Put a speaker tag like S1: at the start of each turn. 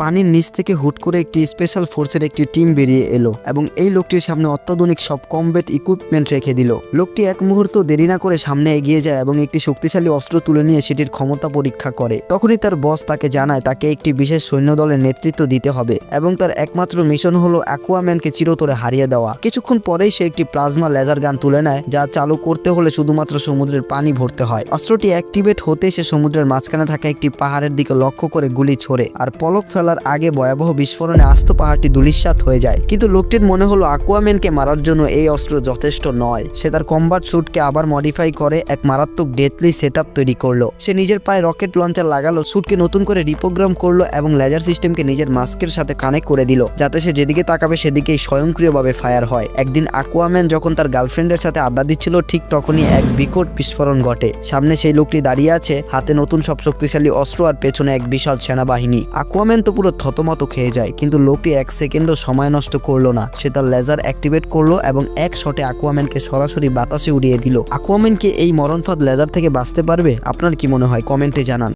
S1: পানির নিচ থেকে হুট করে একটি স্পেশাল ফোর্সের একটি টিম বেরিয়ে এলো এবং এই লোকটির সামনে অত্যাধুনিক সব কমব্যাট ইকুইপমেন্ট রেখে দিল। লোকটি এক মুহূর্ত দেরি না করে সামনে এগিয়ে যায় এবং একটি শক্তিশালী অস্ত্র তুলে নিয়ে সেটির ক্ষমতা পরীক্ষা করে। তখনই তার বস তাকে জানায় তাকে একটি বিশেষ সৈন্যদলের নেতৃত্ব দিতে হবে এবং তার একমাত্র মিশন হলো অ্যাকুয়াম্যানকে চিরতরে হারিয়ে দেওয়া। কিছুক্ষণ পরেই সে একটি প্লাজমা লেজার গান তুলে নেয়, যা চালু করতে হলে শুধুমাত্র সমুদ্রের পানি ভরতে হয়। অস্ত্রটি অ্যাক্টিভেট হতে সে সমুদ্রের মাঝখানে থাকা একটি পাহাড়ের দিকে লক্ষ্য করে গুলি ছোড়ে আর পলক ফেলার আগে ভয়াবহ বিস্ফোরণে আস্ত পাহাড়টি ধূলিসাৎ হয়ে যায়। কিন্তু লোকটির মনে হলো অ্যাকুয়াম্যানকে মারার জন্য এই অস্ত্র যথেষ্ট নয়। সে তার কম্বাট স্যুটকে আবার মডিফাই করে এক মারাত্মক ডেথলি সেটআপ তৈরি করলো। সে নিজের পায়ে রকেট লঞ্চার লাগালো, স্যুটকে নতুন করে রিপ্রোগ্রাম করলো এবং লেজার সিস্টেমকে নিজের মাস্কের সাথে কানেক্ট করে দিল, যাতে সে যেদিকে তাকাবে সেদিকেই স্বয়ংক্রিয়ভাবে ফায়ার হয়। একদিন অ্যাকুয়াম্যান যখন তার গার্লফ্রেন্ডের সাথে আড্ডা দিচ্ছিল, ঠিক তখনই এক বিকট বিস্ফোরণ ঘটে। সামনে সেই লোকটি দাঁড়িয়ে আছে, হাতে নতুন সব শক্তিশালী অস্ত্র আর পেছনে এক বিশাল সেনাবাহিনী। অ্যাকুয়াম্যান তো পুরো থতমত খেয়ে যায়, কিন্তু লোকটি এক সেকেন্ডও সময় নষ্ট করলো না। সে তার লেজার অ্যাক্টিভেট করলো এবং এক শটে অ্যাকুয়াম্যানকে সরাসরি বাতাসে উড়িয়ে দিল। অ্যাকুয়াম্যান কি এই মরণফাঁদ লেজার থেকে বাঁচতে পারবে? আপনার কি মনে হয়? কমেন্টে জানান।